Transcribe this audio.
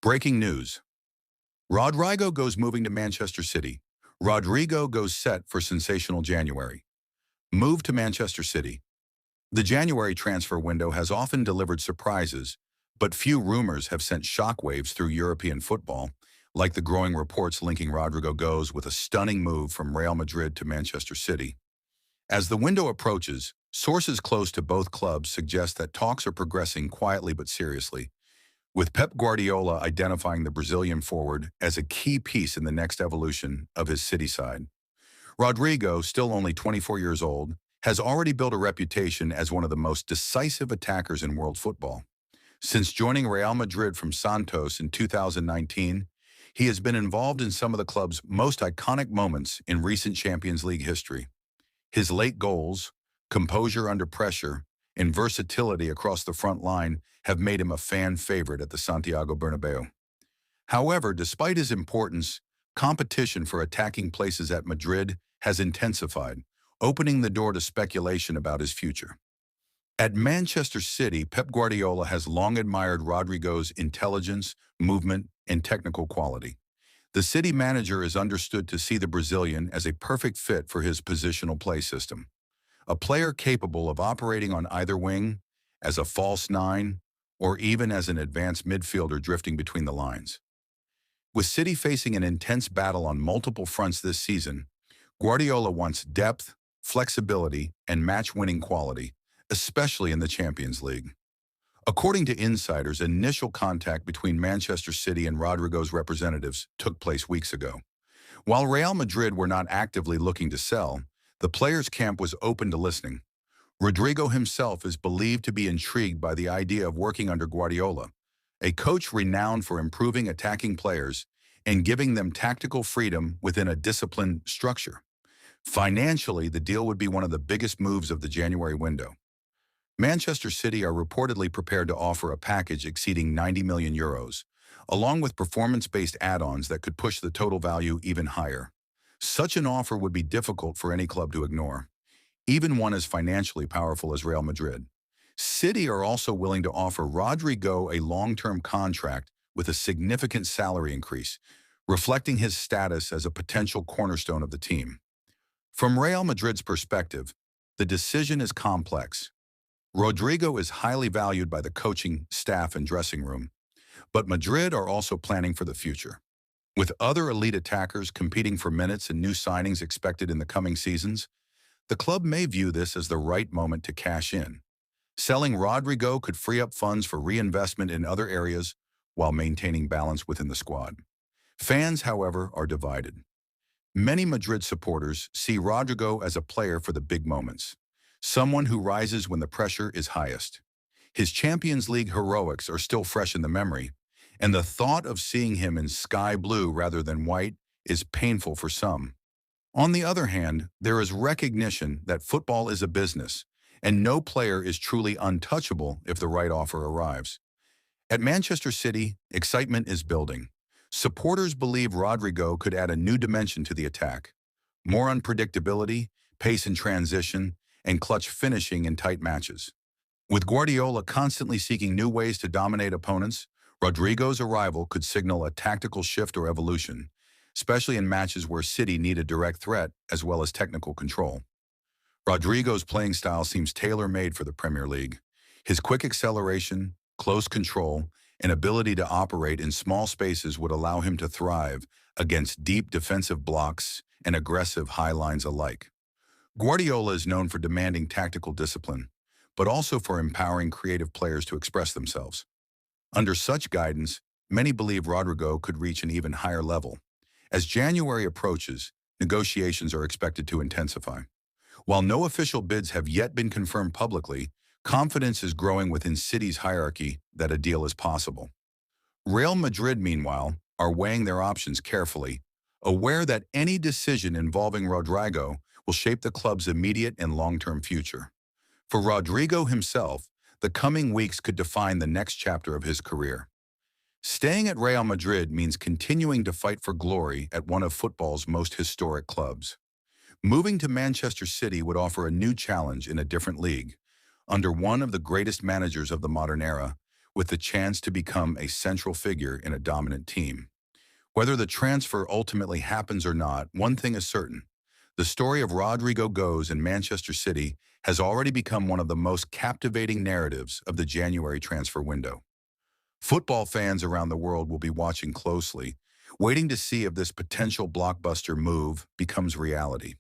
Breaking news. Rodrygo goes moving to Manchester City. Rodrygo goes set for sensational January. Move to Manchester City. The January transfer window has often delivered surprises, but few rumors have sent shockwaves through European football, like the growing reports linking Rodrygo goes with a stunning move from Real Madrid to Manchester City. As the window approaches, sources close to both clubs suggest that talks are progressing quietly but seriously, with Pep Guardiola identifying the Brazilian forward as a key piece in the next evolution of his City side. Rodrygo, still only 24 years old, has already built a reputation as one of the most decisive attackers in world football. Since joining Real Madrid from Santos in 2019, he has been involved in some of the club's most iconic moments in recent Champions League history. His late goals, composure under pressure, and versatility across the front line have made him a fan favorite at the Santiago Bernabeu. However, despite his importance, competition for attacking places at Madrid has intensified, opening the door to speculation about his future. At Manchester City, Pep Guardiola has long admired Rodrygo's intelligence, movement, and technical quality. The City manager is understood to see the Brazilian as a perfect fit for his positional play system, a player capable of operating on either wing, as a false nine, or even as an advanced midfielder drifting between the lines. With City facing an intense battle on multiple fronts this season, Guardiola wants depth, flexibility, and match-winning quality, especially in the Champions League. According to insiders, initial contact between Manchester City and Rodrygo's representatives took place weeks ago. While Real Madrid were not actively looking to sell, the players' camp was open to listening. Rodrygo himself is believed to be intrigued by the idea of working under Guardiola, a coach renowned for improving attacking players and giving them tactical freedom within a disciplined structure. Financially, the deal would be one of the biggest moves of the January window. Manchester City are reportedly prepared to offer a package exceeding €90 million, along with performance-based add-ons that could push the total value even higher. Such an offer would be difficult for any club to ignore, even one as financially powerful as Real Madrid. City are also willing to offer Rodrygo a long-term contract with a significant salary increase, reflecting his status as a potential cornerstone of the team. From Real Madrid's perspective, the decision is complex. Rodrygo is highly valued by the coaching staff and dressing room, but Madrid are also planning for the future. With other elite attackers competing for minutes and new signings expected in the coming seasons, the club may view this as the right moment to cash in. Selling Rodrygo could free up funds for reinvestment in other areas while maintaining balance within the squad. Fans, however, are divided. Many Madrid supporters see Rodrygo as a player for the big moments, someone who rises when the pressure is highest. His Champions League heroics are still fresh in the memory, and the thought of seeing him in sky blue rather than white is painful for some. On the other hand, there is recognition that football is a business, and no player is truly untouchable if the right offer arrives. At Manchester City, excitement is building. Supporters believe Rodrygo could add a new dimension to the attack. More unpredictability, pace in transition, and clutch finishing in tight matches. With Guardiola constantly seeking new ways to dominate opponents, Rodrygo's arrival could signal a tactical shift or evolution, especially in matches where City need a direct threat as well as technical control. Rodrygo's playing style seems tailor-made for the Premier League. His quick acceleration, close control, and ability to operate in small spaces would allow him to thrive against deep defensive blocks and aggressive high lines alike. Guardiola is known for demanding tactical discipline, but also for empowering creative players to express themselves. Under such guidance, many believe Rodrygo could reach an even higher level. As January approaches, negotiations are expected to intensify. While no official bids have yet been confirmed publicly, confidence is growing within City's hierarchy that a deal is possible. Real Madrid, meanwhile, are weighing their options carefully, aware that any decision involving Rodrygo will shape the club's immediate and long-term future. For Rodrygo himself, the coming weeks could define the next chapter of his career. Staying at Real Madrid means continuing to fight for glory at one of football's most historic clubs. Moving to Manchester City would offer a new challenge in a different league, under one of the greatest managers of the modern era, with the chance to become a central figure in a dominant team. Whether the transfer ultimately happens or not, one thing is certain. The story of Rodrygo goes in Manchester City has already become one of the most captivating narratives of the January transfer window. Football fans around the world will be watching closely, waiting to see if this potential blockbuster move becomes reality.